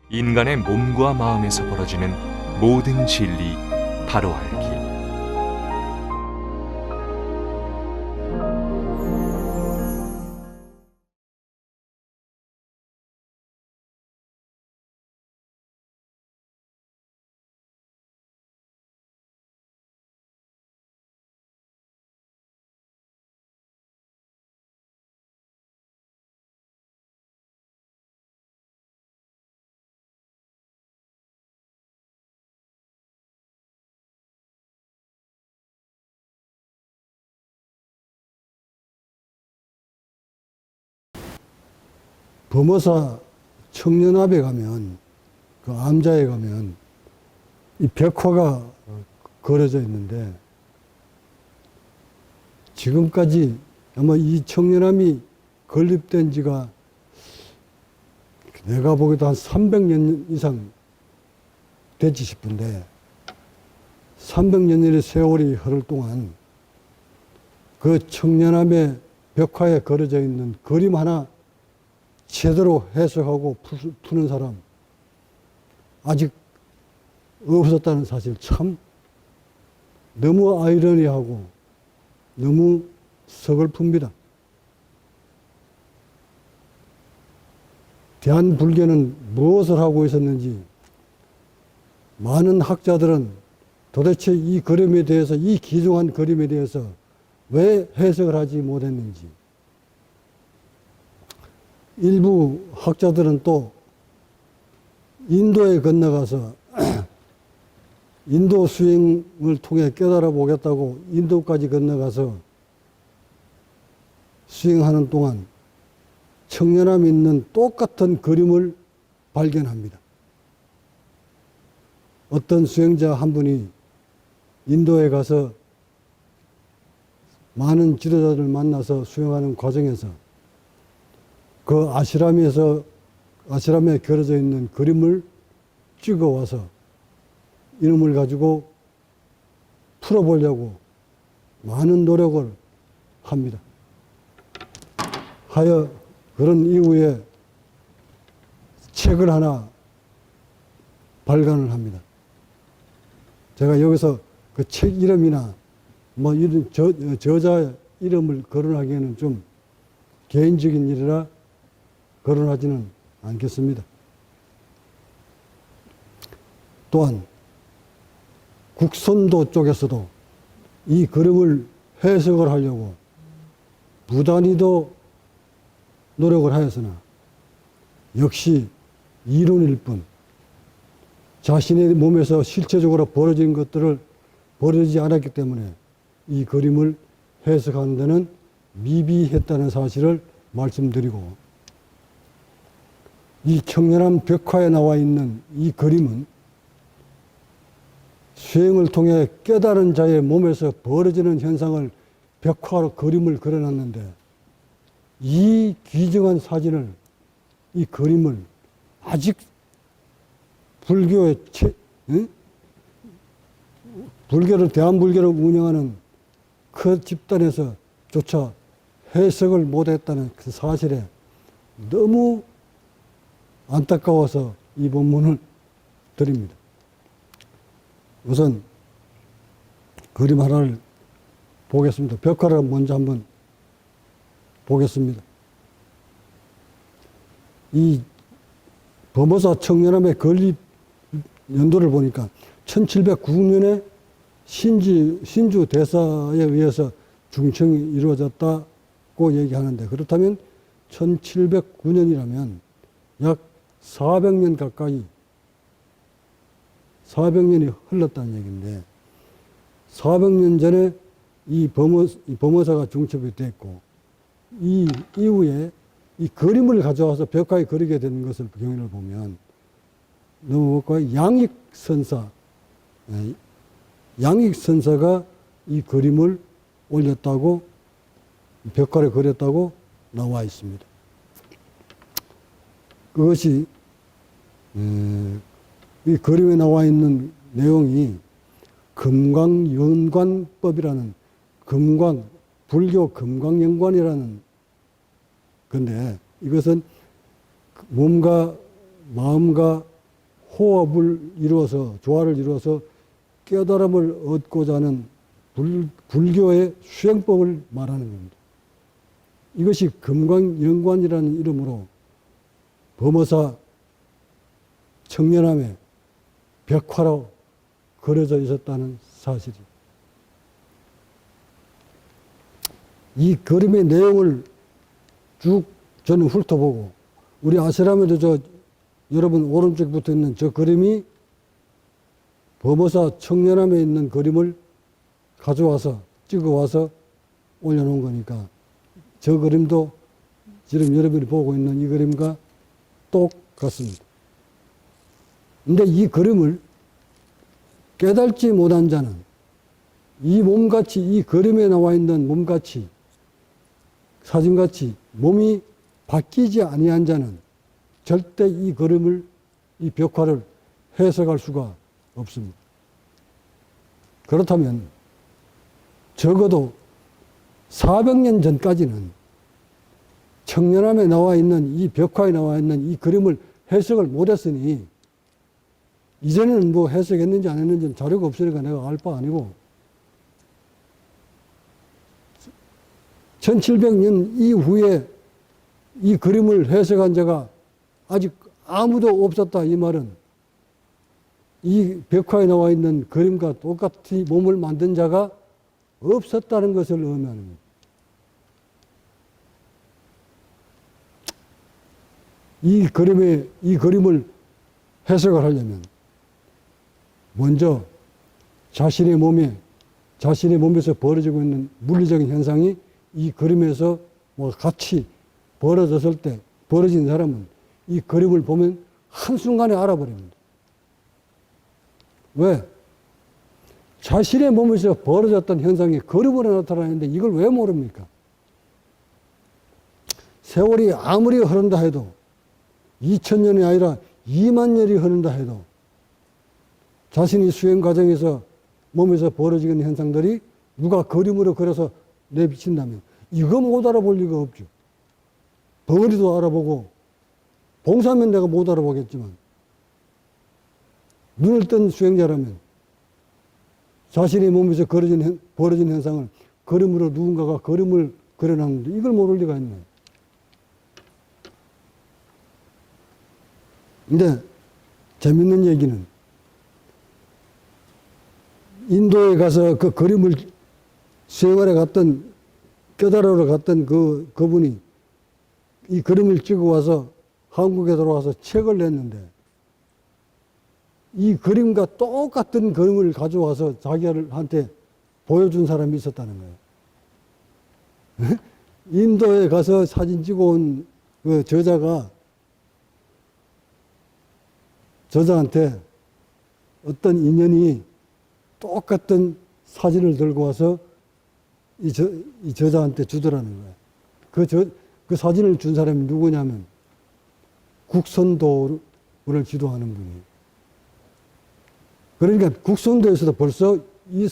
인간의 몸과 마음에서 벌어지는 모든 진리 바로 알기. 범어사 청년합에 가면, 그 암자에 가면 이 벽화가 걸어져 있는데, 지금까지 아마 이 청년함이 건립된 지가 내가 보기에도 한 300년 이상 됐지 싶은데, 300년의 세월이 흐를 동안 그 청년함의 벽화에 걸어져 있는 그림 하나 제대로 해석하고 푸는 사람 아직 없었다는 사실, 참 너무 아이러니하고 너무 서글픕니다. 대한불교는 무엇을 하고 있었는지, 많은 학자들은 도대체 이 그림에 대해서, 이 귀중한 그림에 대해서 왜 해석을 하지 못했는지, 일부 학자들은 또 인도에 건너가서 인도 수행을 통해 깨달아 보겠다고 인도까지 건너가서 수행하는 동안 청년함이 있는 똑같은 그림을 발견합니다. 어떤 수행자 한 분이 인도에 가서 많은 지도자들을 만나서 수행하는 과정에서 그 아시람에 그려져 있는 그림을 찍어와서 이놈을 가지고 풀어보려고 많은 노력을 합니다. 하여 그런 이후에 책을 하나 발간을 합니다. 제가 여기서 그 책 이름이나 뭐 이런 저자 이름을 거론하기에는 좀 개인적인 일이라 거론하지는 않겠습니다. 또한 국선도 쪽에서도 이 그림을 해석을 하려고 무단히도 노력을 하였으나 역시 이론일 뿐, 자신의 몸에서 실체적으로 벌어진 것들을 벌어지지 않았기 때문에 이 그림을 해석하는 데는 미비했다는 사실을 말씀드리고, 이 청년함 벽화에 나와 있는 이 그림은 수행을 통해 깨달은 자의 몸에서 벌어지는 현상을 벽화로 그림을 그려놨는데, 이 귀중한 사진을, 이 그림을 아직 불교의 대한불교를 운영하는 그 집단에서조차 해석을 못했다는 그 사실에 너무 안타까워서 이 본문을 드립니다. 우선 그림 하나를 보겠습니다. 벽화를 먼저 한번 보겠습니다. 이 범어사 청년함의 건립 연도를 보니까 1709년에 신주 대사에 의해서 중청이 이루어졌다고 얘기하는데, 그렇다면 1709년이라면 약 400년 가까이, 400년이 흘렀다는 얘기인데, 400년 전에 이 범어사가 중첩이 됐고, 이 이후에 이 그림을 가져와서 벽화에 그리게 되는 것을 경위를 보면 너무 양익선사가 이 그림을 올렸다고, 벽화를 그렸다고 나와 있습니다. 그것이 이 그림에 나와 있는 내용이 금광연관법이라는, 불교 금광연관이라는 건데, 이것은 몸과 마음과 호흡을 이루어서, 조화를 이루어서 깨달음을 얻고자 하는 불교의 수행법을 말하는 겁니다. 이것이 금강연관이라는 이름으로 범어사 청년함의 벽화로 그려져 있었다는 사실이. 이 그림의 내용을 쭉 저는 훑어보고, 우리 아시람에도 여러분 오른쪽에 붙어 있는 저 그림이 범어사 청년함에 있는 그림을 가져와서 찍어와서 올려놓은 거니까 저 그림도 지금 여러분이 보고 있는 이 그림과 똑같습니다. 근데 이 그림을 깨달지 못한 자는 이 몸같이, 이 그림에 나와 있는 몸같이, 사진같이 몸이 바뀌지 아니한 자는 절대 이 그림을, 이 벽화를 해석할 수가 없습니다. 그렇다면 적어도 400년 전까지는 청년함에 나와 있는 이 벽화에 나와 있는 이 그림을 해석을 못했으니, 이전에는 뭐 해석했는지 안 했는지 자료가 없으니까 내가 알 바 아니고, 1700년 이후에 이 그림을 해석한 자가 아직 아무도 없었다, 이 말은 이 벽화에 나와 있는 그림과 똑같이 몸을 만든 자가 없었다는 것을 의미합니다. 이 그림을 해석을 하려면 먼저 자신의 몸에서 벌어지고 있는 물리적인 현상이 이 그림에서 뭐 같이 벌어진 사람은 이 그림을 보면 한순간에 알아버립니다. 왜? 자신의 몸에서 벌어졌던 현상이 그림으로 나타나는데 이걸 왜 모릅니까? 세월이 아무리 흐른다 해도 2000년이 아니라 2만 년이 흐른다 해도 자신이 수행 과정에서 몸에서 벌어지는 현상들이 누가 그림으로 그려서 내비친다면 이거 못 알아볼 리가 없죠. 덩어리도 알아보고 봉사면 내가 못 알아보겠지만 눈을 뜬 수행자라면 자신의 몸에서 벌어진 현상을 그림으로 누군가가 그림을 그려놨는데 이걸 모를 리가 있나요? 근데 재밌는 얘기는 인도에 가서 그 그림을 수행하러 갔던, 깨달으러 갔던 그분이 이 그림을 찍어 와서 한국에 들어와서 책을 냈는데 이 그림과 똑같은 그림을 가져와서 자기한테 보여준 사람이 있었다는 거예요. 인도에 가서 사진 찍어온 그 저자한테 어떤 인연이 똑같은 사진을 들고 와서 이 저자한테 주더라는 거예요. 그 사진을 준 사람이 누구냐면 국선도를 지도하는 분이에요. 그러니까 국선도에서도 벌써 이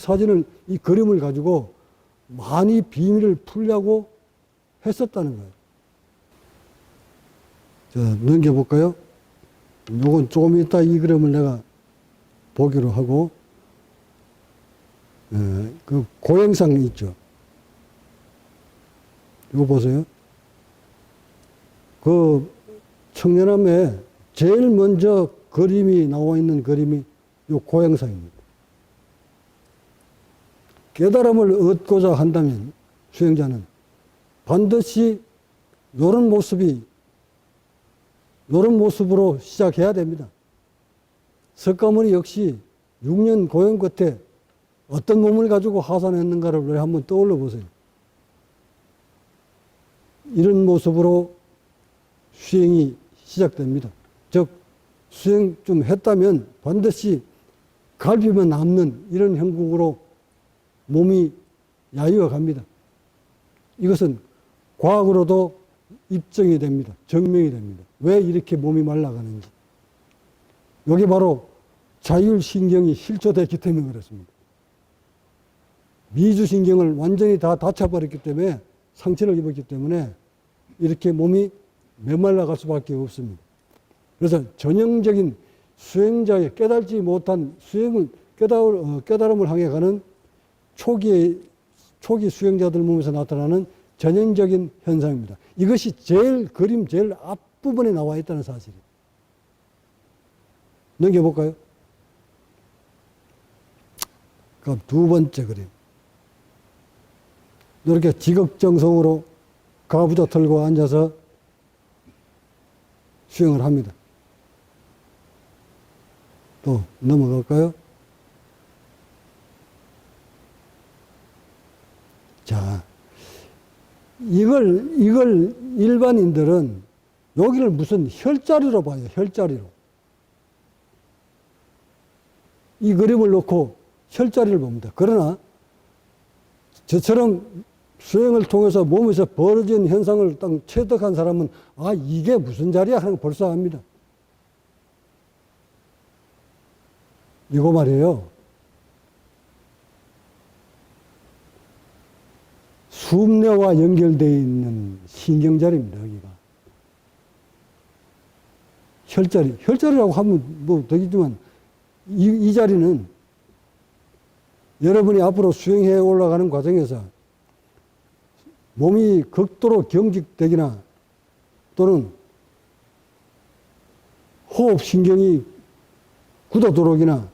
그림을 가지고 많이 비밀을 풀려고 했었다는 거예요. 자, 넘겨볼까요? 요건 조금 이따 이 그림을 내가 보기로 하고, 그 고행상 있죠. 이거 보세요. 그 청년함에 제일 먼저 그림이 나와 있는 그림이 요 고행상입니다. 깨달음을 얻고자 한다면 수행자는 반드시 요런 모습으로 시작해야 됩니다. 석가모니 역시 6년 고행 끝에 어떤 몸을 가지고 하산했는가를 한번 떠올려 보세요. 이런 모습으로 수행이 시작됩니다. 즉, 수행 좀 했다면 반드시 갈비만 남는 이런 형국으로 몸이 야유어 갑니다. 이것은 과학으로도 입증이 됩니다. 증명이 됩니다. 왜 이렇게 몸이 말라가는지. 이게 바로 자율신경이 실조됐기 때문에 그렇습니다. 미주신경을 완전히 다 다쳐버렸기 때문에, 상처를 입었기 때문에 이렇게 몸이 메말라갈 수밖에 없습니다. 그래서 전형적인 수행자의 깨달지 못한 깨달음을 향해 가는 초기 수행자들 몸에서 나타나는 전형적인 현상입니다. 이것이 그림 제일 앞부분에 나와 있다는 사실이에요. 넘겨볼까요? 그럼 두 번째 그림. 이렇게 지극정성으로 가부좌 털고 앉아서 수행을 합니다. 또 넘어갈까요? 자, 이걸 일반인들은 여기를 무슨 혈자리로 봐요. 혈자리로. 이 그림을 놓고 혈자리를 봅니다. 그러나 저처럼 수행을 통해서 몸에서 벌어진 현상을 딱 체득한 사람은 아, 이게 무슨 자리야 하는 거 벌써 압니다. 이거 말이에요. 숨뇌와 연결되어 있는 신경자리입니다, 여기가. 혈자리라고 하면 뭐 되겠지만, 이 자리는 여러분이 앞으로 수행해 올라가는 과정에서 몸이 극도로 경직되거나 또는 호흡신경이 굳어 들어오거나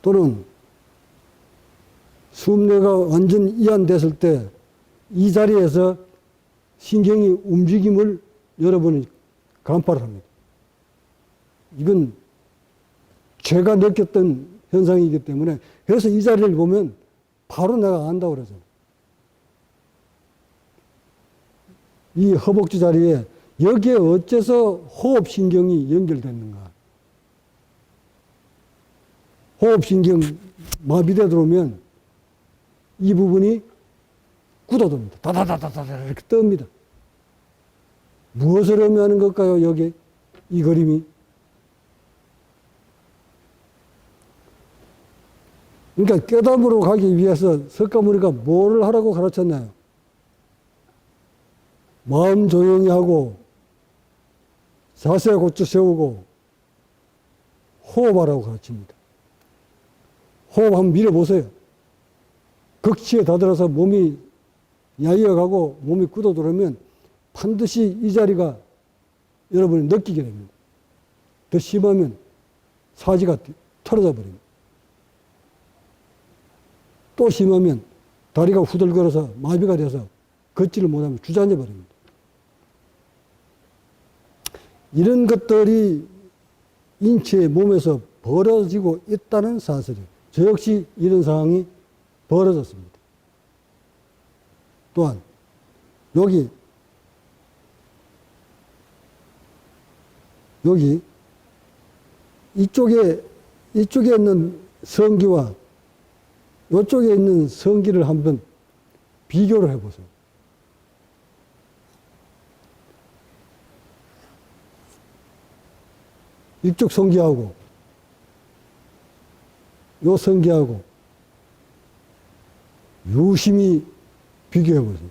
또는 숨뇌가 완전 이완됐을 때 이 자리에서 신경이 움직임을 여러분이 간파를 합니다. 이건 제가 느꼈던 현상이기 때문에 그래서 이 자리를 보면 바로 내가 안다고 그러잖아요. 이 허벅지 자리에 여기에 어째서 호흡신경이 연결됐는가. 호흡신경 마비돼 들어오면 이 부분이 굳어듭니다. 다다다다다 이렇게 뜹니다. 무엇을 의미하는 걸까요? 여기 이 그림이. 그러니까 깨달음으로 가기 위해서 석가모니가 뭐를 하라고 가르쳤나요? 마음 조용히 하고 자세 고쳐 세우고 호흡하라고 가르칩니다. 호흡 한번 밀어보세요. 극치에 다들어서 몸이 야이어가고 몸이 굳어 들어오면 반드시 이 자리가 여러분이 느끼게 됩니다. 더 심하면 사지가 털어져 버립니다. 또 심하면 다리가 후들거려서 마비가 돼서 걷지를 못하면 주저앉아 버립니다. 이런 것들이 인체의 몸에서 벌어지고 있다는 사실이에요. 저 역시 이런 상황이 벌어졌습니다. 또한 여기 이쪽에 있는 성기와 이쪽에 있는 성기를 한번 비교를 해보세요. 이쪽 성기하고 요 성기하고 유심히 비교해 보세요.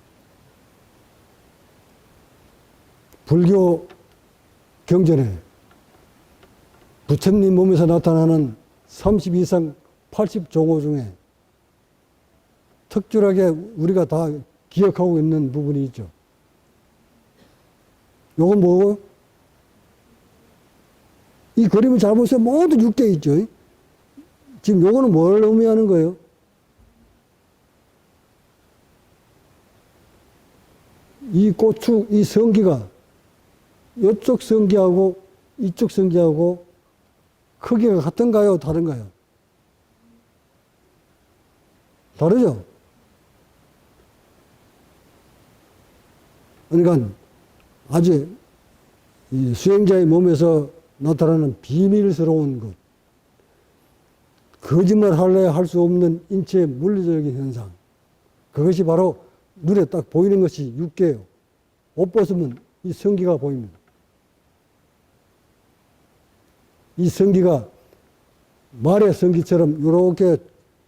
불교 경전에 부처님 몸에서 나타나는 30 이상 80종호 중에 특출하게 우리가 다 기억하고 있는 부분이 있죠. 요건 뭐고? 이 그림을 잘 보세요. 모두 6개 있죠. 지금 요거는 뭘 의미하는 거예요? 이 고추, 이 성기가 이쪽 성기하고 이쪽 성기하고 크기가 같은가요? 다른가요? 다르죠? 그러니까 아주 이 수행자의 몸에서 나타나는 비밀스러운 것, 거짓말 할래 할 수 없는 인체의 물리적인 현상, 그것이 바로 눈에 딱 보이는 것이 육개예요. 옷 벗으면 이 성기가 보입니다. 이 성기가 말의 성기처럼 이렇게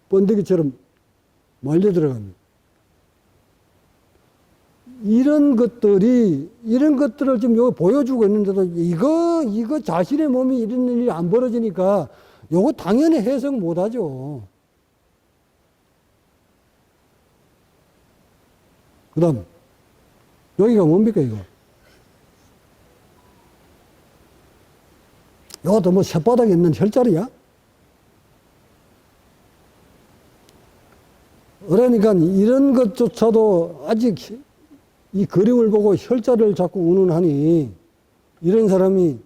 번데기처럼 말려 들어갑니다. 이런 것들을 지금 여기 보여주고 있는데도 이거 자신의 몸이 이런 일이 안 벌어지니까 요거 당연히 해석 못 하죠. 그 다음, 여기가 뭡니까, 이거? 이것도 뭐 혓바닥에 있는 혈자리야? 그러니까 이런 것조차도 아직 이 그림을 보고 혈자리를 자꾸 운운하니 이런 사람이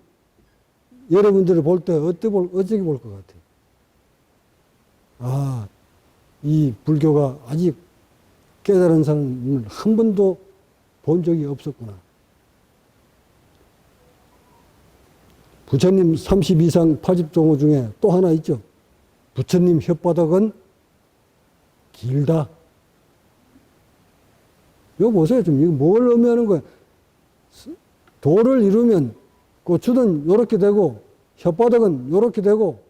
여러분들을 볼 때 어떻게 볼 것 같아요? 아, 이 불교가 아직 깨달은 사람을 한 번도 본 적이 없었구나. 부처님 32상 80종호 중에 또 하나 있죠. 부처님 혓바닥은 길다. 이거 보세요. 좀 이거 뭘 의미하는 거야? 도를 이루면 고추는 요렇게 되고 혓바닥은 요렇게 되고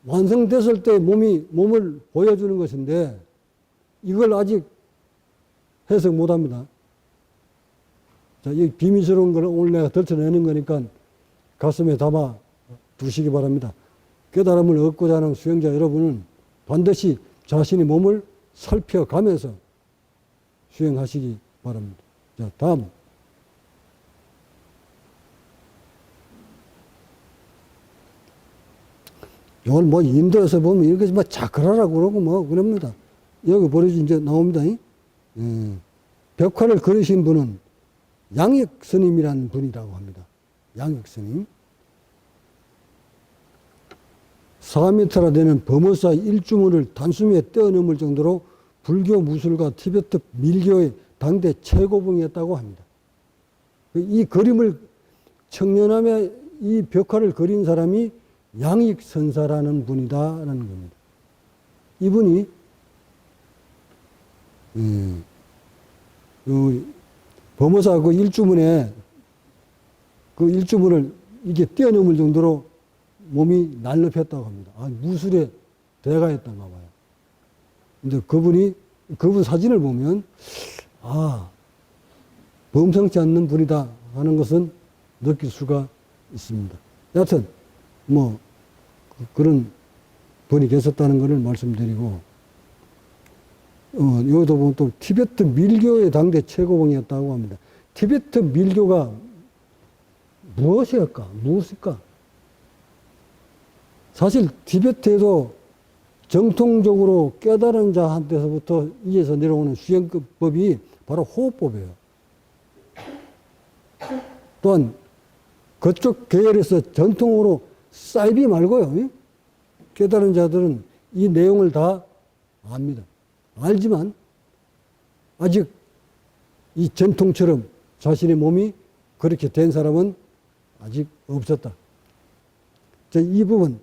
완성됐을 때 몸을 보여주는 것인데 이걸 아직 해석 못 합니다. 자, 이 비밀스러운 걸 오늘 내가 덜쳐내는 거니까 가슴에 담아 두시기 바랍니다. 깨달음을 얻고자 하는 수행자 여러분은 반드시 자신의 몸을 살펴가면서 수행하시기 바랍니다. 자, 다음. 이걸 뭐 인도에서 보면 이렇게 뭐 자크라라고 그러고 뭐 그럽니다. 여기 보여주 이제 나옵니다. 벽화를 그리신 분은 양익 스님이라는 분이라고 합니다. 양익 스님. 4m나 되는 범어사 일주문을 단숨에 떼어넘을 정도로 불교 무술과 티베트 밀교의 당대 최고봉이었다고 합니다. 이 그림을 청년함에 이 벽화를 그린 사람이 양익선사라는 분이다라는 겁니다. 이분이 범어사 그 일주문에 그 일주문을 이게 뛰어넘을 정도로 몸이 날렵했다고 합니다. 아, 무술의 대가였던가 봐요. 근데 그분 사진을 보면, 아, 범상치 않는 분이다 하는 것은 느낄 수가 있습니다. 여하튼, 뭐, 그런 분이 계셨다는 것을 말씀드리고, 여기도 보면 또 티베트 밀교의 당대 최고봉이었다고 합니다. 티베트 밀교가 무엇일까? 사실 티베트에도 정통적으로 깨달은 자한테서부터 이어서 내려오는 수행법이 바로 호흡법이에요. 또한 그쪽 계열에서 전통으로 사이비 말고요. 깨달은 자들은 이 내용을 다 압니다. 알지만 아직 이 전통처럼 자신의 몸이 그렇게 된 사람은 아직 없었다. 자, 이 부분,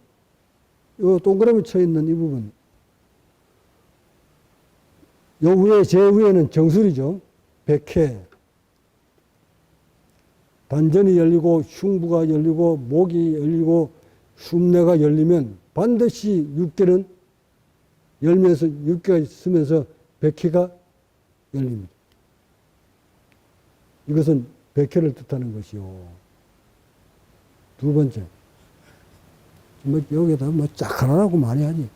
요 동그라미 쳐 있는 이 부분, 요 위에, 제 위에는 정술이죠. 백회. 단전이 열리고, 흉부가 열리고, 목이 열리고, 흉내가 열리면 반드시 육계는 열면서, 육계가 있으면서 백회가 열립니다. 이것은 백회를 뜻하는 것이요. 두 번째. 뭐 여기다 뭐 짝하라고 많이 하지.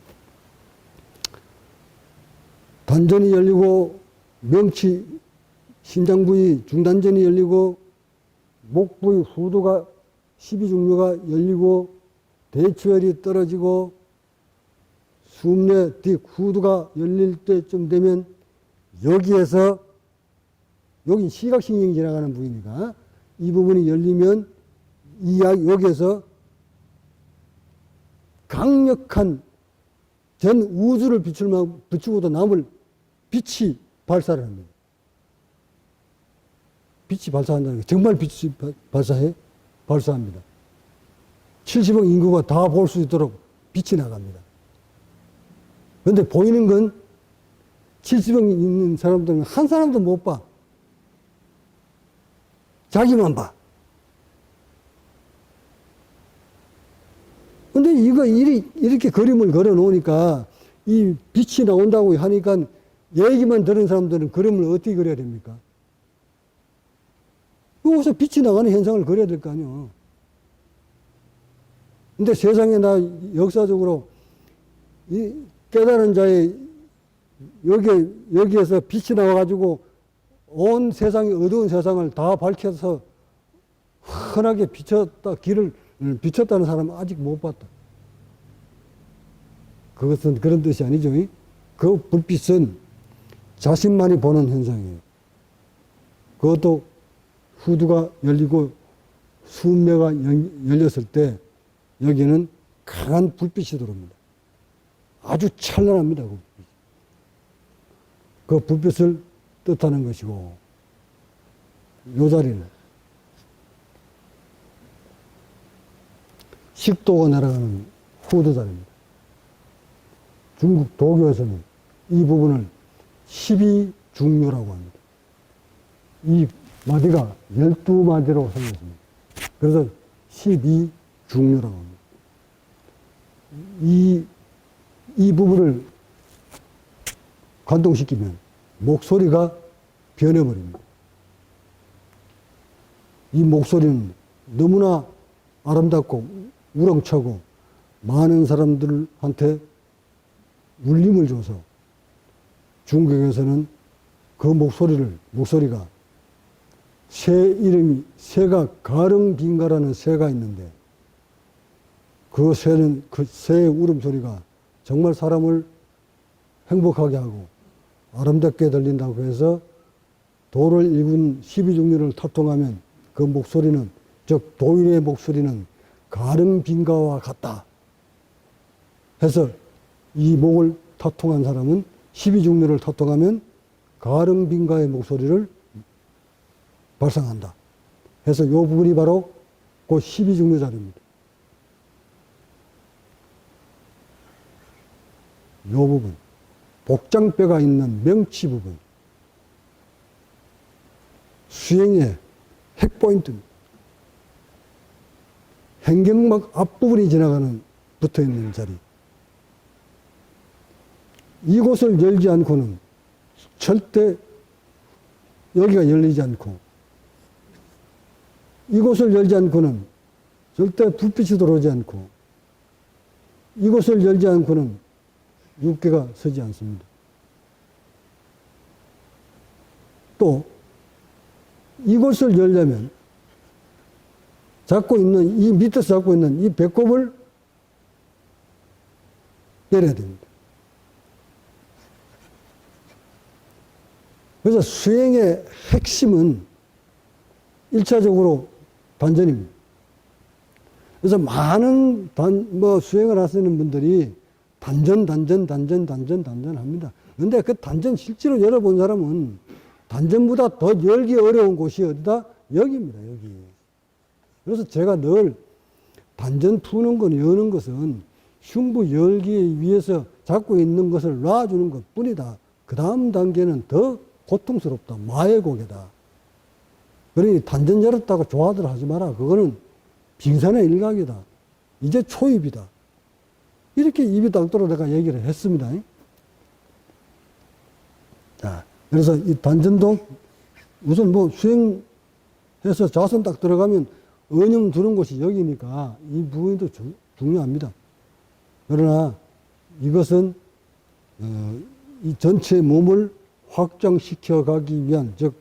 단전이 열리고 명치 신장 부위 중단전이 열리고 목 부위 후두가 12중류가 열리고 대추혈이 떨어지고 숨내 뒤 후두가 열릴 때쯤 되면 여기에서 여기 시각신경이 지나가는 부위니까 이 부분이 열리면 여기에서 강력한 전 우주를 비추고도 남을 빛이 발사를 합니다. 빛이 발사한다는 게 정말 빛이 발사합니다. 70억 인구가 다 볼 수 있도록 빛이 나갑니다. 그런데 보이는 건 70억 있는 사람들은 한 사람도 못 봐. 자기만 봐. 근데 이렇게 그림을 그려 놓으니까 이 빛이 나온다고 하니까 얘기만 들은 사람들은 그림을 어떻게 그려야 됩니까? 여기서 빛이 나가는 현상을 그려야 될 거 아니에요. 근데 세상에 나 역사적으로 이 깨달은 자의 여기에서 빛이 나와가지고 온 세상이 어두운 세상을 다 밝혀서 환하게 비쳤다는 사람은 아직 못 봤다. 그것은 그런 뜻이 아니죠. 그 불빛은 자신만이 보는 현상이에요. 그것도 후두가 열리고 수매가 열렸을 때 여기는 강한 불빛이 들어옵니다. 아주 찬란합니다. 그 불빛을 뜻하는 것이고, 요 자리는 식도가 날아가는 후두 자리입니다. 중국 도교에서는 이 부분을 12중류라고 합니다. 이 마디가 12마디로 생겼습니다. 그래서 12중류라고 합니다. 이 부분을 관통시키면 목소리가 변해버립니다. 이 목소리는 너무나 아름답고 우렁차고 많은 사람들한테 울림을 줘서 중국에서는 그 목소리가 새가 가릉빈가라는 새가 있는데 그 새의 울음소리가 정말 사람을 행복하게 하고 아름답게 들린다고 해서 도를 읽은 12중류를 타통하면 그 목소리는, 즉 도인의 목소리는 가릉빈가와 같다 해서 이 목을 타통한 사람은 12중류를 타통하면 가릉빈가의 목소리를 발상한다 해서 이 부분이 바로 그 12중류 자리입니다. 이 부분, 복장뼈가 있는 명치 부분, 수행의 핵포인트입니다. 행경막 앞부분이 붙어 있는 자리. 이곳을 열지 않고는 절대 여기가 열리지 않고, 이곳을 열지 않고는 절대 불빛이 들어오지 않고, 이곳을 열지 않고는 육계가 서지 않습니다. 또 이곳을 열려면 이 밑에서 잡고 있는 이 배꼽을 열어야 됩니다. 그래서 수행의 핵심은 1차적으로 단전입니다. 그래서 많은 수행을 하시는 분들이 단전 합니다. 근데 그 단전 실제로 열어본 사람은 단전보다 더 열기 어려운 곳이 어디다? 여기입니다, 여기. 그래서 제가 늘 단전 푸는 건, 여는 것은 흉부 열기 위해서 잡고 있는 것을 놔주는 것 뿐이다. 그 다음 단계는 더 고통스럽다. 마의 고개다. 그러니 단전 열었다고 좋아들 하지 마라. 그거는 빙산의 일각이다. 이제 초입이다. 이렇게 입이 닦도록 내가 얘기를 했습니다. 자, 그래서 이 단전도 우선 수행해서 자선 딱 들어가면 언영 두는 곳이 여기니까 이 부분도 중요합니다. 그러나 이것은 이 전체 몸을 확장시켜 가기 위한, 즉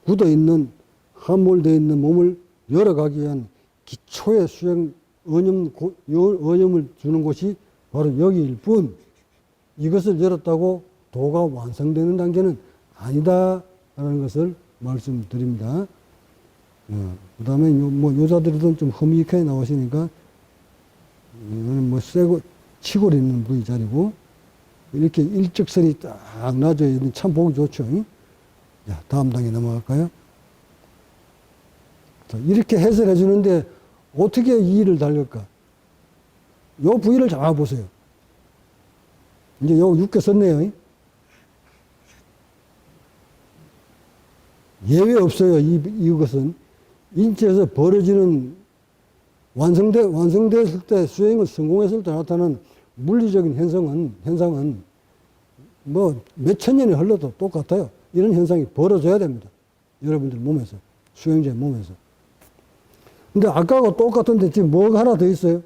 굳어있는 함몰되어 있는 몸을 열어가기 위한 기초의 수행 언염을 주는 곳이 바로 여기일 뿐, 이것을 열었다고 도가 완성되는 단계는 아니다라는 것을 말씀드립니다. 그 다음에 요자들은 좀 허무하게 나오시니까 이거는 세고 치골 있는 부위 자리고, 이렇게 일직선이 딱 놔져 있는 참 보기 좋죠. 자, 다음 단계 넘어갈까요? 자, 이렇게 해설해 주는데 어떻게 이 일을 달릴까? 요 부위를 잡아보세요. 이제 요 6개 썼네요. 예외 없어요. 이것은 인체에서 벌어지는 완성됐을 때, 수행을 성공했을 때 나타나는 물리적인 현상은 뭐 몇천 년이 흘러도 똑같아요. 이런 현상이 벌어져야 됩니다. 여러분들 몸에서, 수행자의 몸에서. 근데 아까하고 똑같은데 지금 뭐가 하나 더 있어요?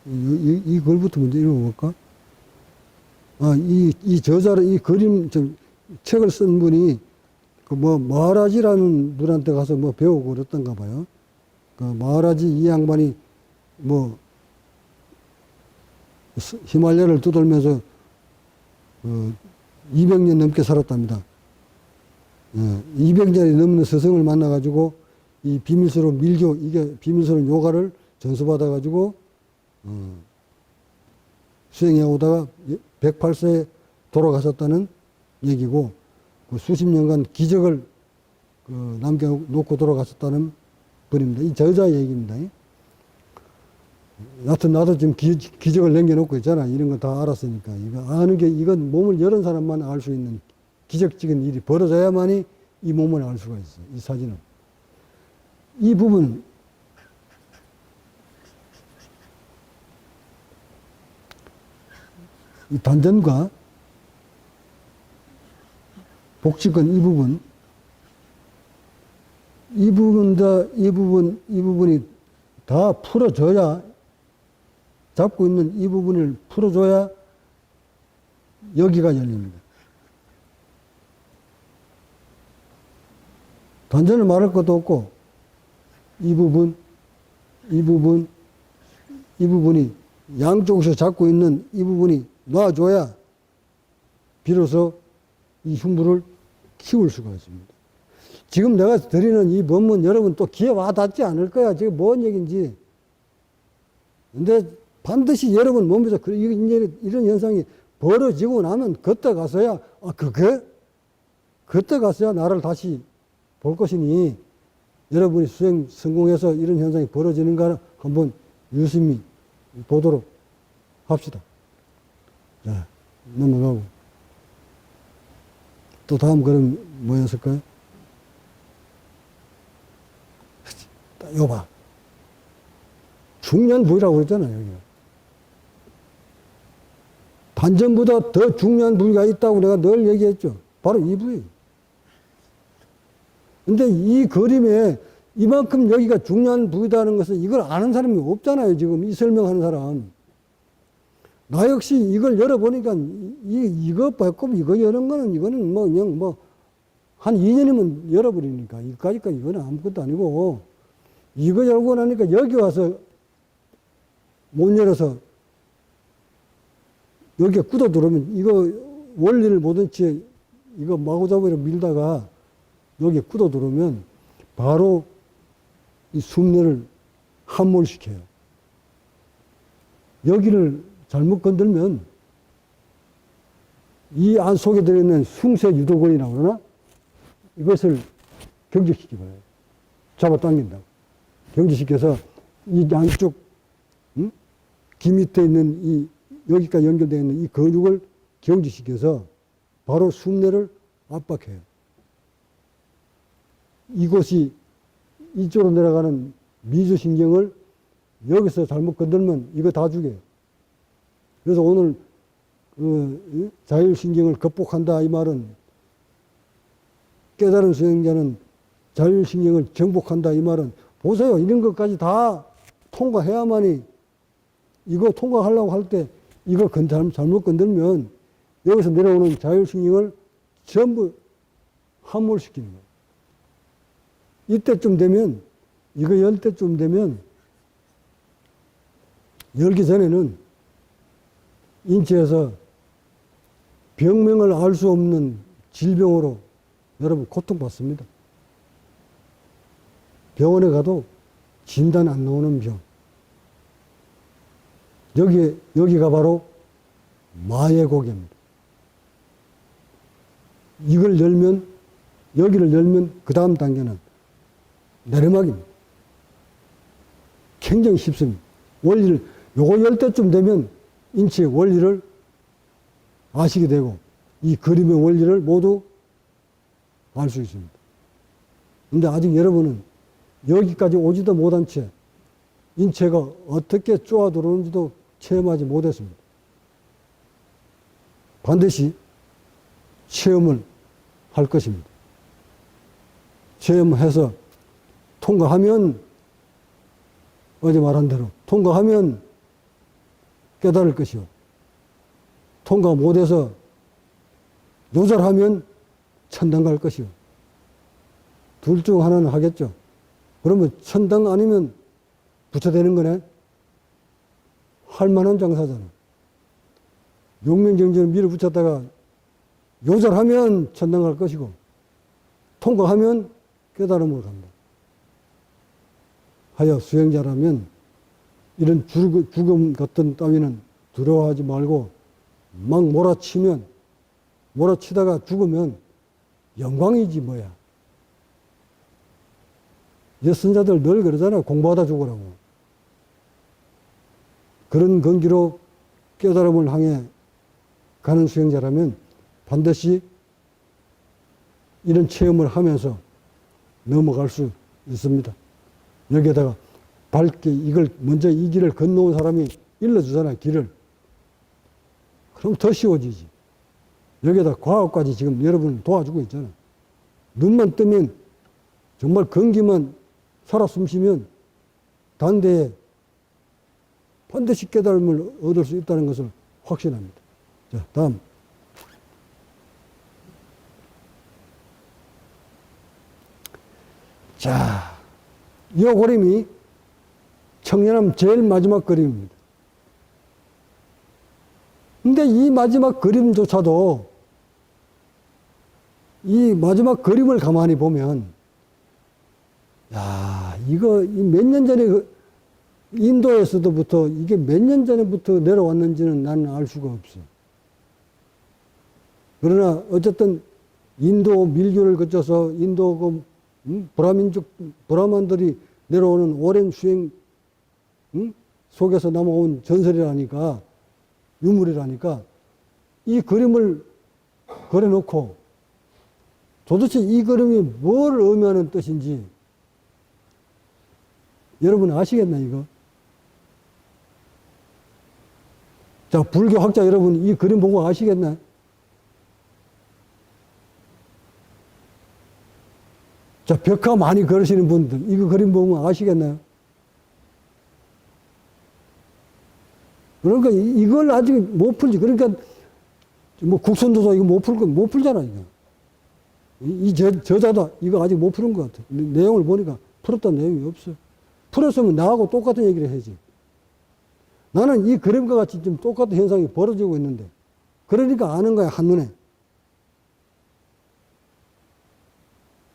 이 글부터 먼저 읽어볼까? 아, 이 저자를, 이 그림, 책을 쓴 분이, 마하라지라는 분한테 가서 배우고 그랬던가 봐요. 마하라지 이 양반이, 히말라야를 두들면서, 200년 넘게 살았답니다. 200년이 넘는 스승을 만나가지고, 이 비밀스러운 밀교, 이게 비밀스러운 요가를 전수받아가지고, 수행해 오다가 108세에 돌아가셨다는 얘기고, 수십 년간 기적을 남겨놓고 돌아가셨다는 분입니다. 이 저자 얘기입니다. 여하튼 나도 지금 기적을 남겨놓고 있잖아. 이런 거 다 알았으니까. 이거 아는 게, 이건 몸을 여는 사람만 알 수 있는 기적적인 일이 벌어져야만이 이 몸을 알 수가 있어. 이 사진은. 이 부분, 이 단전과 복직근 이 부분이 다 풀어줘야, 잡고 있는 이 부분을 풀어줘야 여기가 열립니다. 단전을 말할 것도 없고, 이 부분이 양쪽에서 잡고 있는 이 부분이 놔줘야 비로소 이 흉부를 키울 수가 있습니다. 지금 내가 드리는 이 법문 여러분 또 귀에 와 닿지 않을 거야. 지금 뭔 얘기인지. 근데 반드시 여러분 몸에서 이런 현상이 벌어지고 나면 그때 가서야, 그때 가서야 나를 다시 볼 것이니 여러분이 수행 성공해서 이런 현상이 벌어지는가 한번 유심히 보도록 합시다. 자, 넘어가고. 또 다음 그럼 뭐였을까요? 요 봐. 중요한 부위라고 그랬잖아요, 여기가. 단전보다 더 중요한 부위가 있다고 내가 늘 얘기했죠. 바로 이 부위. 근데 이 그림에 이만큼 여기가 중요한 부위다는 것은 이걸 아는 사람이 없잖아요, 지금 이 설명하는 사람. 나 역시 이걸 열어보니까 이거 배꼽 이거 여는 거는 이거는 그냥 한 2년이면 열어버리니까 이까짓까 이거는 아무것도 아니고 이거 열고 나니까 여기 와서 못 열어서 여기에 굳어 들어오면 이거 원리를 모른 채 이거 마구잡이로 밀다가 여기에 굳어 들어오면 바로 이 숨내를 함몰시켜요. 여기를 잘못 건들면 이 안 속에 들어있는 숭쇄 유도근이라고 그러나 이것을 경직시키고 잡아당긴다. 경직시켜서 이 양쪽 귀 밑에 있는 여기까지 연결되어 있는 이 근육을 경직시켜서 바로 숨내를 압박해요. 이곳이 이쪽으로 내려가는 미주신경을 여기서 잘못 건들면 이거 다 죽여요. 그래서 오늘 자율신경을 극복한다 이 말은 깨달은 수행자는 자율신경을 정복한다 이 말은 보세요. 이런 것까지 다 통과해야만이 이거 통과하려고 할 때 이거 잘못 건들면 여기서 내려오는 자율신경을 전부 함몰시키는 거예요. 이때쯤 되면 이거 열 때쯤 되면 열기 전에는 인체에서 병명을 알 수 없는 질병으로 여러분 고통받습니다. 병원에 가도 진단 안 나오는 병. 여기가 바로 마예고개입니다. 이걸 열면, 여기를 열면 그 다음 단계는 내리막입니다. 굉장히 쉽습니다. 원리를, 요거 열 때쯤 되면 인체의 원리를 아시게 되고, 이 그림의 원리를 모두 알 수 있습니다. 근데 아직 여러분은 여기까지 오지도 못한 채 인체가 어떻게 쪼아 들어오는지도 체험하지 못했습니다. 반드시 체험을 할 것입니다. 체험해서 통과하면 어제 말한 대로 통과하면 깨달을 것이요. 통과 못해서 요절하면 천당 갈 것이요. 둘 중 하나는 하겠죠. 그러면 천당 아니면 부처되는 거네. 할 만한 장사잖아. 용맹정진을 밀어붙였다가 요절하면 천당 갈 것이고 통과하면 깨달음으로 간다. 하여 수행자라면 이런 죽음 같은 따위는 두려워하지 말고 막 몰아치다가 죽으면 영광이지 뭐야. 예선자들 늘 그러잖아. 공부하다 죽으라고. 그런 근기로 깨달음을 향해 가는 수행자라면 반드시 이런 체험을 하면서 넘어갈 수 있습니다. 여기에다가 밝게 이걸 먼저 이 길을 건너온 사람이 일러주잖아요. 길을. 그럼 더 쉬워지지. 여기에다 과학까지 지금 여러분을 도와주고 있잖아. 눈만 뜨면 정말 건기만 살아 숨쉬면 단대에 반드시 깨달음을 얻을 수 있다는 것을 확신합니다. 자, 다음. 자, 이 그림이 청년함 제일 마지막 그림입니다. 근데 이 마지막 그림조차도 이 마지막 그림을 가만히 보면 야, 이거 몇 년 전에 인도에서부터 이게 몇 년 전에부터 내려왔는지는 나는 알 수가 없어. 그러나 어쨌든 인도 밀교를 거쳐서 인도 브라민족, 브라만들이 내려오는 오랜 수행 속에서 남아온 전설이라니까, 유물이라니까, 이 그림을 그려놓고 도대체 이 그림이 뭘 의미하는 뜻인지 여러분 아시겠나, 이거? 자, 불교 학자 여러분 이 그림 보고 아시겠나? 자, 벽화 많이 그리시는 분들, 이거 그림 보면 아시겠나요? 그러니까 이걸 아직 못 풀지. 그러니까 뭐 국선도서 이거 못 풀잖아, 이거. 이 저자도 이거 아직 못 푸는 것 같아. 내용을 보니까 풀었다는 내용이 없어. 풀었으면 나하고 똑같은 얘기를 해야지. 나는 이 그림과 같이 좀 똑같은 현상이 벌어지고 있는데, 그러니까 아는 거야, 한눈에.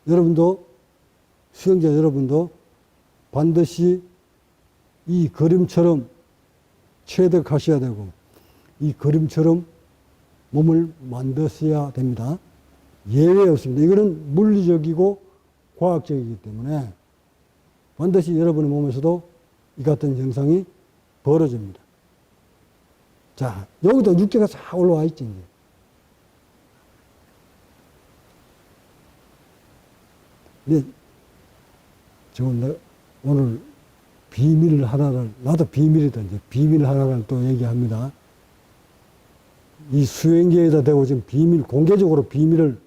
여러분도, 수행자 여러분도 반드시 이 그림처럼 체득하셔야 되고, 이 그림처럼 몸을 만드셔야 됩니다. 예외 없습니다. 이거는 물리적이고 과학적이기 때문에 반드시 여러분의 몸에서도 이 같은 현상이 벌어집니다. 자, 여기도 육체가 싹 올라와 있지, 이제. 근데, 지금 오늘 비밀 하나를, 나도 비밀이다, 이제. 비밀 하나를 또 얘기합니다. 이 수행계에다 대고 지금 비밀, 공개적으로 비밀을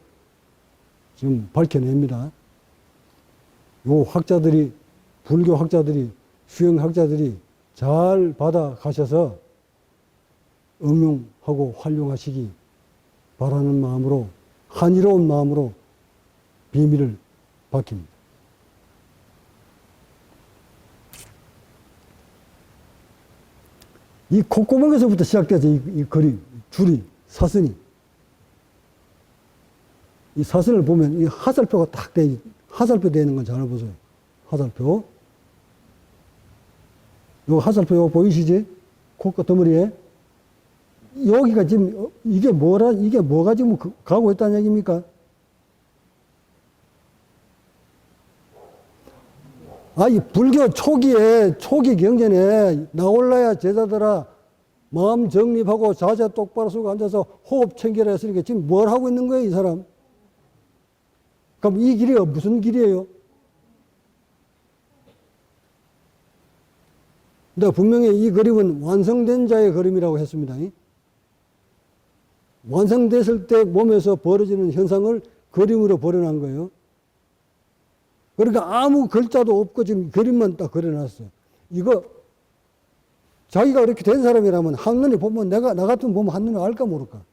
지금 밝혀냅니다. 요 학자들이, 불교 학자들이, 수행학자들이 잘 받아가셔서 응용하고 활용하시기 바라는 마음으로, 한이로운 마음으로 비밀을 밝힙니다. 이 콧구멍에서부터 시작되죠. 이 그림, 줄이, 사선이. 이 사선을 보면 이 하살표가 딱 하살표 되어 있는 건 잘 보세요. 하살표. 요 하살표 요 보이시지? 콧구덩어리에. 여기가 지금, 이게 뭐가 지금 가고 있다는 얘기입니까? 이 불교 초기 경전에 나올라야 제자들아, 마음 정립하고 자세 똑바로 쓰고 앉아서 호흡 청결했으니까 지금 뭘 하고 있는 거예요, 이 사람? 그럼 이 길이가 무슨 길이에요? 근데 분명히 이 그림은 완성된 자의 그림이라고 했습니다. 완성됐을 때 몸에서 벌어지는 현상을 그림으로 벌여놓은 거예요. 그러니까 아무 글자도 없고 지금 그림만 딱 그려놨어. 이거 자기가 이렇게 된 사람이라면 한눈에 보면 나 같으면 보면 한눈에 알까 모를까?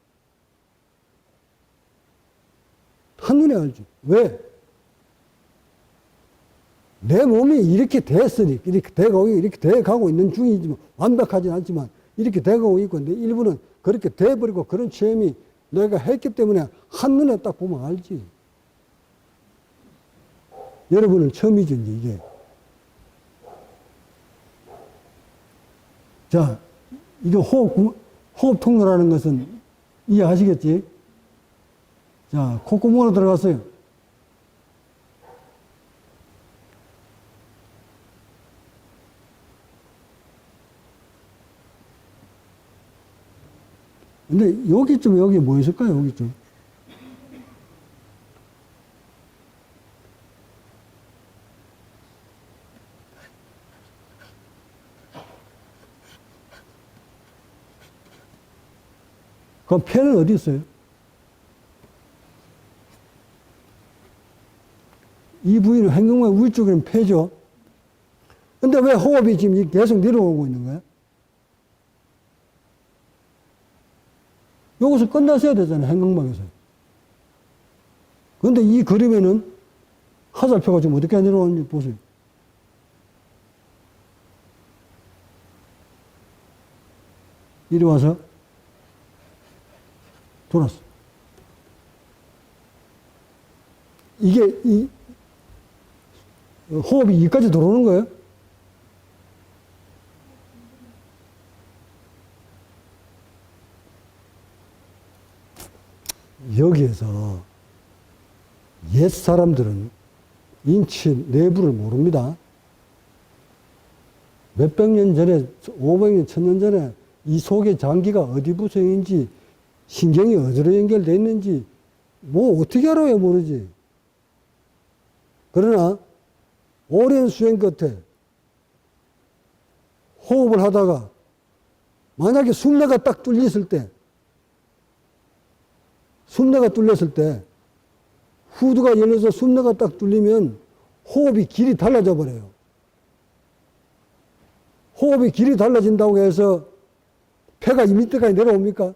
한눈에 알지. 왜? 내 몸이 이렇게 됐으니, 이렇게 돼가고 있는 중이지만, 완벽하진 않지만, 이렇게 돼가고 있고, 근데 일부는 그렇게 돼버리고 그런 체험이 내가 했기 때문에 한눈에 딱 보면 알지. 여러분은 처음이죠, 이게. 자, 이게 호흡 통로라는 것은 이해하시겠지? 자, 콧구멍으로 들어갔어요. 근데 여기쯤 여기 뭐 있을까요? 여기쯤. 그럼 폐는 어디 있어요? 이 부위는 행동만 위쪽에는 폐죠. 근데 왜 호흡이 지금 계속 내려오고 있는 거야? 여기서 끝났어야 되잖아요, 행동막에서. 근데 이 그림에는 화살표가 지금 어떻게 내려오는지 보세요. 이리 와서 돌았어. 이게 호흡이 여기까지 들어오는 거예요? 여기에서 옛 사람들은 인체 내부를 모릅니다. 몇백 년 전에, 500년, 1000년 전에 이 속의 장기가 어디 부서있는지, 신경이 어디로 연결되어 있는지, 뭐 어떻게 알아야 모르지. 그러나 오랜 수행 끝에 호흡을 하다가 만약에 숨내가 딱 뚫렸을 때, 후두가 열려서 숨내가 딱 뚫리면 호흡이 길이 달라져 버려요. 호흡이 길이 달라진다고 해서 폐가 이 밑에까지 내려옵니까?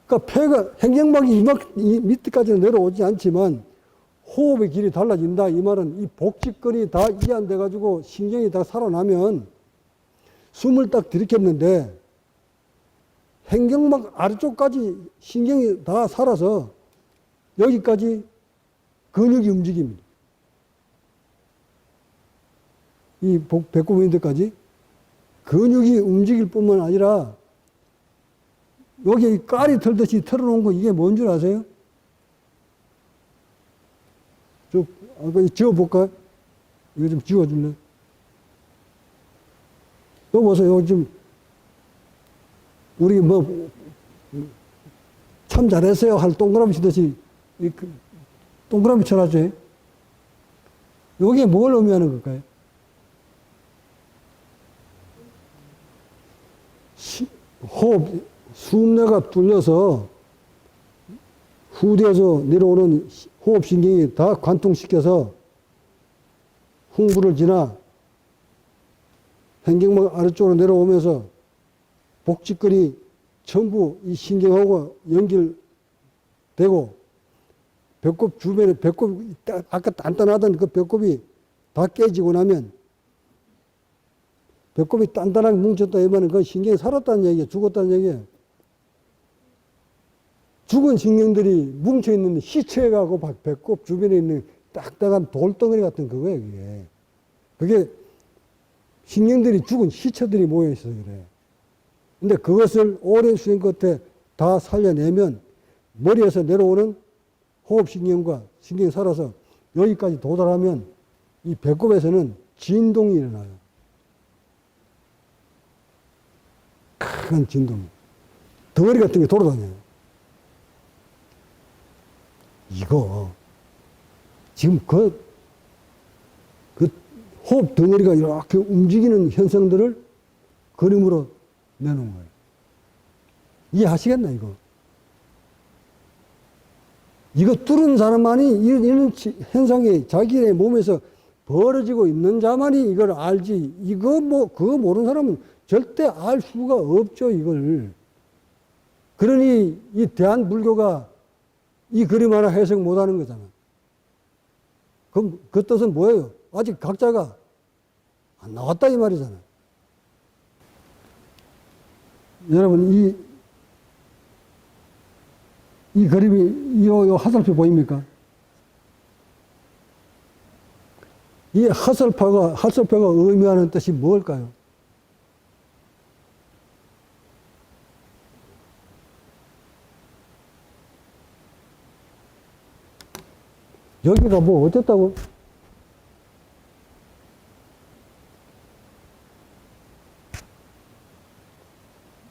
그러니까 폐가, 행경막이 이 밑에까지는 내려오지 않지만 호흡의 길이 달라진다. 이 말은 이 복직근이 다 이완돼가지고 신경이 다 살아나면 숨을 딱 들이켰는데 행경막 아래쪽까지 신경이 다 살아서 여기까지 근육이 움직입니다. 이 배꼽 인데까지 근육이 움직일 뿐만 아니라 여기 깔이 털듯이 털어놓은 거 이게 뭔 줄 아세요? 이거 지워볼까요? 이거 좀 지워줄래? 이거 보세요. 여기 좀 우리 참 잘했어요 할 동그라미 치듯이 동그라미 쳐놨죠. 여기에 뭘 의미하는 걸까요? 호흡, 숨내가 뚫려서 후두에서 내려오는 호흡신경이 다 관통시켜서 흉부를 지나 행경막 아래쪽으로 내려오면서 복직근이 전부 이 신경하고 연결되고 배꼽 주변에 아까 단단하던 그 배꼽이 다 깨지고 나면 배꼽이 단단하게 뭉쳤다 하면 그 신경이 살았다는 얘기예요. 죽었다는 얘기예요. 죽은 신경들이 뭉쳐있는 시체가고 배꼽 주변에 있는 딱딱한 돌덩어리 같은 그거예요. 그게 신경들이 죽은 시체들이 모여있어서 그래. 근데 그것을 오랜 수행 끝에 다 살려내면 머리에서 내려오는 호흡신경과 신경이 살아서 여기까지 도달하면 이 배꼽에서는 진동이 일어나요. 큰 진동. 덩어리 같은 게 돌아다녀요. 이거 지금 그 호흡 덩어리가 이렇게 움직이는 현상들을 그림으로 내놓은 거예요. 이해하시겠나, 이거? 이거 뚫은 사람만이 이런 현상이 자기의 몸에서 벌어지고 있는 자만이 이걸 알지, 그거 모르는 사람은 절대 알 수가 없죠, 이걸. 그러니 이 대한불교가 이 그림 하나 해석 못 하는 거잖아. 그럼 그 뜻은 뭐예요? 아직 각자가 안 나왔다 이 말이잖아. 여러분, 이 그림이, 요 화살표 보입니까? 이 화살표가 의미하는 뜻이 뭘까요? 여기가 뭐 어땠다고?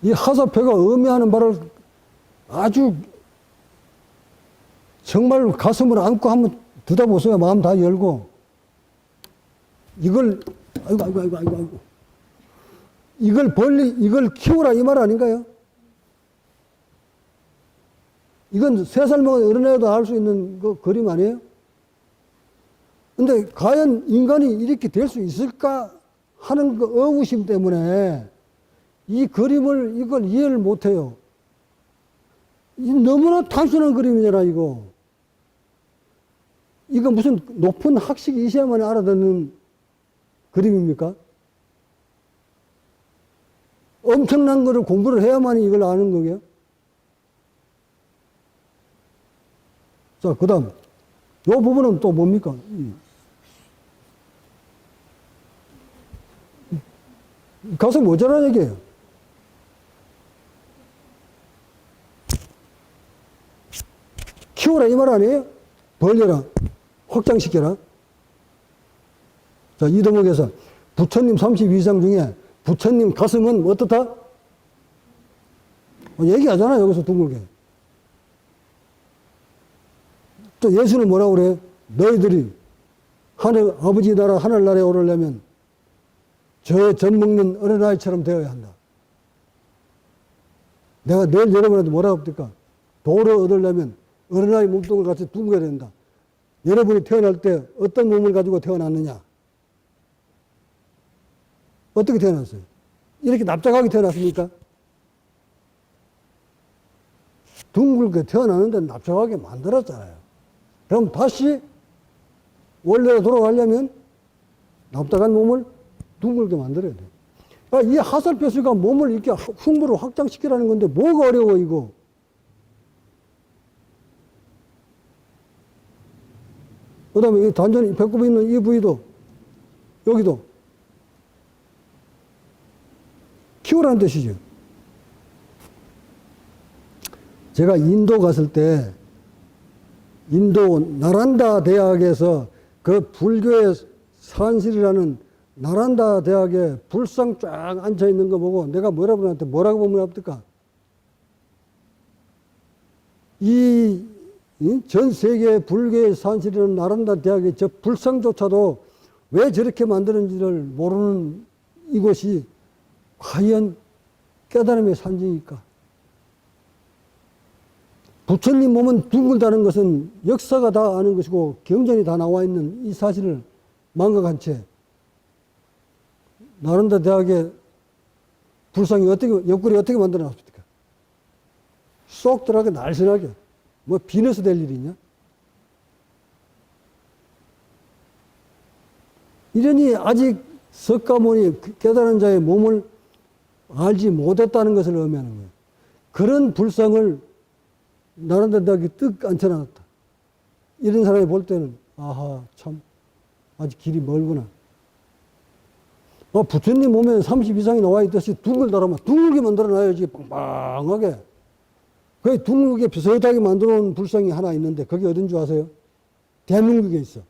이 화살표가 의미하는 바를 아주 정말 가슴을 안고 한번 들여다보세요. 마음 다 열고. 이걸, 아이고. 이걸 키우라 이 말 아닌가요? 이건 3살 먹은 어린애도 알 수 있는 그 그림 아니에요? 근데 과연 인간이 이렇게 될 수 있을까 하는 그 의구심 때문에 이 그림을, 이걸 이해를 못 해요. 너무나 단순한 그림이잖아, 이거. 이거 무슨 높은 학식이 있어야만 알아듣는 그림입니까? 엄청난 거를 공부를 해야만 이걸 아는 거게요. 자, 그 다음. 요 부분은 또 뭡니까? 가서 뭐저라는 얘기예요? 키워라 이 말 아니에요? 벌려라. 확장시켜라. 자, 이 대목에서 부처님 32상 중에 부처님 가슴은 어떻다? 얘기하잖아, 여기서 둥글게. 또 예수는 뭐라고 그래? 너희들이 아버지 나라 하늘나라에 오르려면 저 젖 먹는 어린아이처럼 되어야 한다. 내가 내일 여러분한테 뭐라고 합니까? 도를 얻으려면 어린아이 몸뚱을 같이 둥겨야 된다. 여러분이 태어날 때 어떤 몸을 가지고 태어났느냐? 어떻게 태어났어요? 이렇게 납작하게 태어났습니까? 둥글게 태어나는데 납작하게 만들었잖아요. 그럼 다시 원래로 돌아가려면 납작한 몸을 둥글게 만들어야 돼요. 그러니까 이 화살표수가 몸을 이렇게 흉부로 확장시키라는 건데 뭐가 어려워, 이거? 그 다음에 이 단전이 배꼽에 있는 이 부위도, 여기도 키우라는 뜻이죠. 제가 인도 갔을 때, 인도 나란다 대학에서 그 불교의 산실이라는 나란다 대학에 불상 쫙 앉아 있는 거 보고 내가 여러분한테 뭐라고 보면 합니까? 이 전 세계 불교의 산실이라는 나란다 대학의 저 불상조차도 왜 저렇게 만드는지를 모르는 이곳이 과연 깨달음의 산지입니까? 부처님 몸은 둥글다는 것은 역사가 다 아는 것이고 경전이 다 나와 있는 이 사실을 망각한 채 나란다 대학의 불상이 옆구리 어떻게 만들어놨습니까? 쏙 들어가게 날씬하게. 뭐 비너스 될 일이 있냐? 이러니 아직 석가모니 깨달은 자의 몸을 알지 못했다는 것을 의미하는 거예요. 그런 불상을 나란다 대학에 뜩 앉혀놨다. 이런 사람이 볼 때는 아하, 참 아직 길이 멀구나. 부처님 몸에 30 이상이 나와 있듯이 둥글다라면 둥글게 만들어놔야지, 빵빵하게. 그 둥글게 비슷하게 만들어 놓은 불상이 하나 있는데 그게 어딘 줄 아세요? 대한민국에 있어.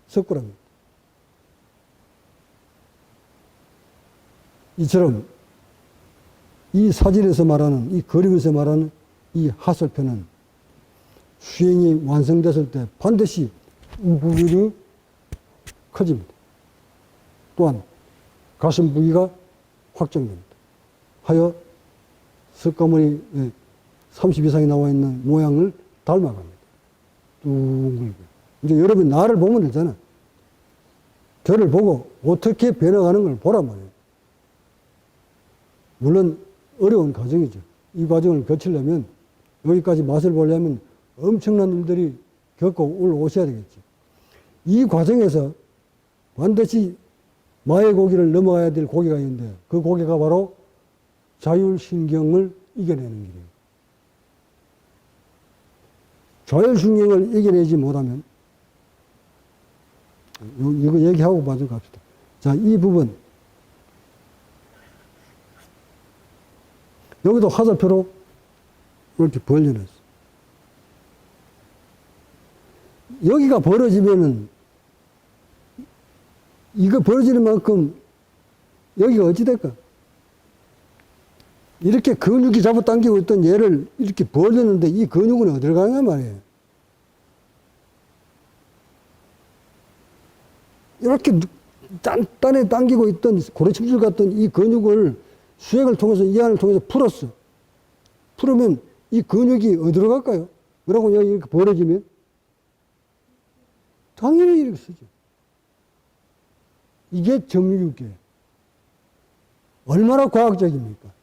석굴암입니다. 이처럼 이 사진에서 말하는, 이 그림에서 말하는 이 하설표는 수행이 완성됐을 때 반드시 이 부분이 커집니다. 또한 가슴 부위가 확정됩니다. 하여 석가모니 30 이상이 나와 있는 모양을 닮아갑니다. 둥글게. 이제 여러분 나를 보면 되잖아. 저를 보고 어떻게 변해가는 걸 보란 말이에요. 물론 어려운 과정이죠. 이 과정을 거치려면 여기까지 맛을 보려면 엄청난 일들이 겪고 올라오셔야 되겠죠. 이 과정에서 반드시 마의 고기를 넘어가야 될 고기가 있는데 그 고기가 바로 자율신경을 이겨내는 길이에요. 자율신경을 이겨내지 못하면 이거 얘기하고 봐도 갑시다. 자, 이 부분 여기도 화살표로 이렇게 벌려놨어. 여기가 벌어지면은 이거 벌어지는 만큼 여기가 어찌 될까? 이렇게 근육이 잡아당기고 있던 얘를 이렇게 벌렸는데 이 근육은 어디로 가냐 말이에요. 이렇게 단단히 당기고 있던 고래침줄 같던 이 근육을 수액을 통해서 이 안을 통해서 풀었어. 풀으면 이 근육이 어디로 갈까요? 그러고 여기 이렇게 벌어지면 당연히 이렇게 쓰죠. 이게 정육계예요. 얼마나 과학적입니까?